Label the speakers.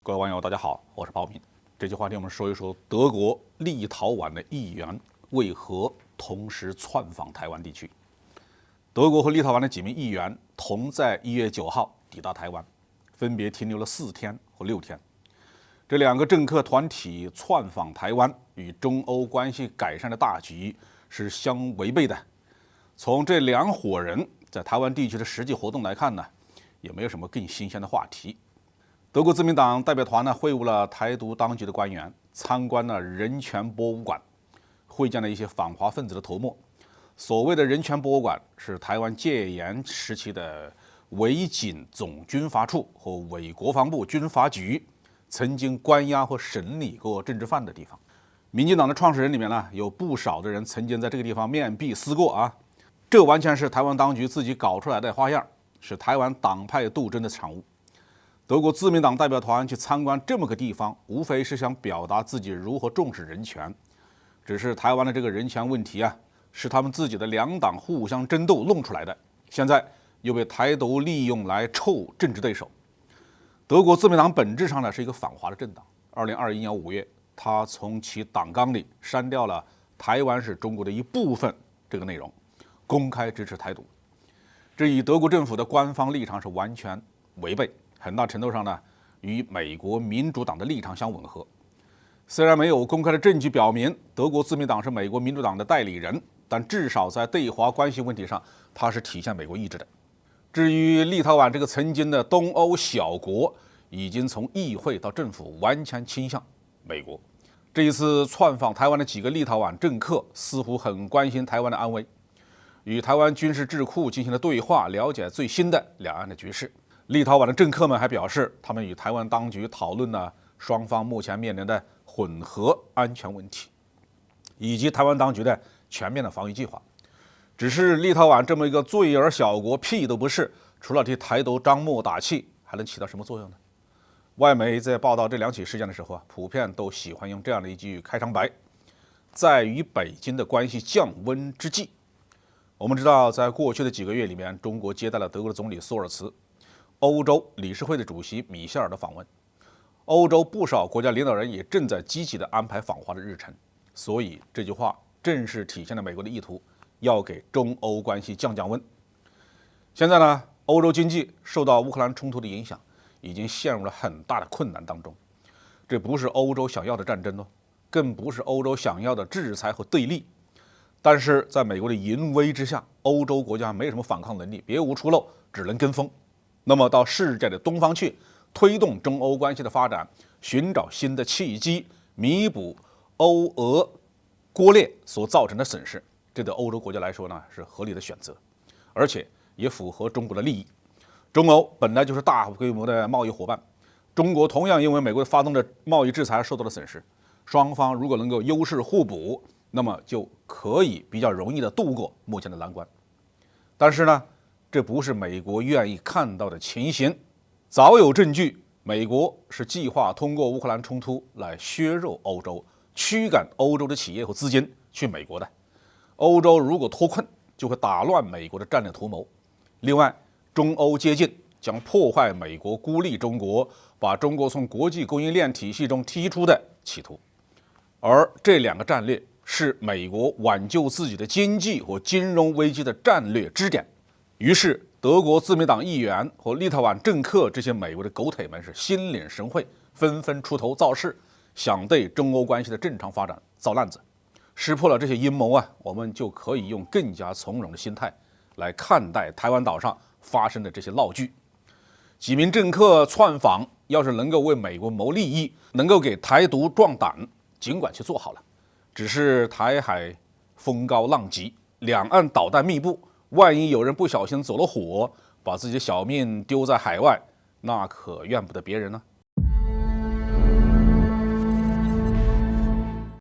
Speaker 1: 各位网友，大家好，我是包明。这期话题我们说一说德国、立陶宛的议员为何同时窜访台湾地区。德国和立陶宛的几名议员同在1月9号抵达台湾，分别停留了4天或6天。这两个政客团体窜访台湾，与中欧关系改善的大局是相违背的。从这两伙人在台湾地区的实际活动来看呢，也没有什么更新鲜的话题。德国自民党代表团呢会晤了台独当局的官员，参观了人权博物馆，会见了一些反华分子的头目。所谓的人权博物馆是台湾戒严时期的伪警总军罚处和伪国防部军阀局曾经关押或审理过政治犯的地方。民进党的创始人里面呢，有不少的人曾经在这个地方面壁思过啊。这完全是台湾当局自己搞出来的花样，是台湾党派斗争的产物。德国自民党代表团去参观这么个地方，无非是想表达自己如何重视人权。只是台湾的这个人权问题啊，是他们自己的两党互相争斗弄出来的，现在又被台独利用来臭政治对手。德国自民党本质上呢是一个反华的政党。2021年5月，他从其党纲里删掉了“台湾是中国的一部分”这个内容，公开支持台独。这与德国政府的官方立场是完全违背。很大程度上呢，与美国民主党的立场相吻合。虽然没有公开的证据表明德国自民党是美国民主党的代理人，但至少在对华关系问题上，它是体现美国意志的。至于立陶宛这个曾经的东欧小国，已经从议会到政府完全倾向美国。这一次窜访台湾的几个立陶宛政客似乎很关心台湾的安危，与台湾军事智库进行了对话，了解最新的两岸的局势。立陶宛的政客们还表示，他们与台湾当局讨论了双方目前面临的混合安全问题，以及台湾当局的全面的防御计划。只是立陶宛这么一个罪儿小国，屁都不是，除了替台独张目打气，还能起到什么作用呢？外媒在报道这两起事件的时候啊，普遍都喜欢用这样的一句开场白：在与北京的关系降温之际。我们知道，在过去的几个月里面，中国接待了德国的总理索尔茨，欧洲理事会的主席米歇尔的访问，欧洲不少国家领导人也正在积极地安排访华的日程，所以这句话正是体现了美国的意图，要给中欧关系降温。现在呢，欧洲经济受到乌克兰冲突的影响，已经陷入了很大的困难当中。这不是欧洲想要的战争哦，更不是欧洲想要的制裁和对立。但是在美国的淫威之下，欧洲国家没什么反抗能力，别无出路，只能跟风。那么到世界的东方去，推动中欧关系的发展，寻找新的契机，弥补欧俄割裂所造成的损失，这对欧洲国家来说呢是合理的选择，而且也符合中国的利益。中欧本来就是大规模的贸易伙伴，中国同样因为美国发动的贸易制裁受到了损失，双方如果能够优势互补，那么就可以比较容易的度过目前的难关。但是呢，这不是美国愿意看到的情形。早有证据，美国是计划通过乌克兰冲突来削弱欧洲，驱赶欧洲的企业和资金去美国的。欧洲如果脱困，就会打乱美国的战略图谋。另外，中欧接近将破坏美国孤立中国，把中国从国际供应链体系中踢出的企图。而这两个战略是美国挽救自己的经济和金融危机的战略支点。于是，德国自民党议员和立陶宛政客这些美国的狗腿们是心领神会，纷纷出头造势，想对中欧关系的正常发展造烂子。识破了这些阴谋啊，我们就可以用更加从容的心态来看待台湾岛上发生的这些闹剧。几名政客窜访，要是能够为美国谋利益，能够给台独壮胆，尽管去做好了。只是台海风高浪急，两岸导弹密布，万一有人不小心走了火，把自己的小命丢在海外，那可怨不得别人呢。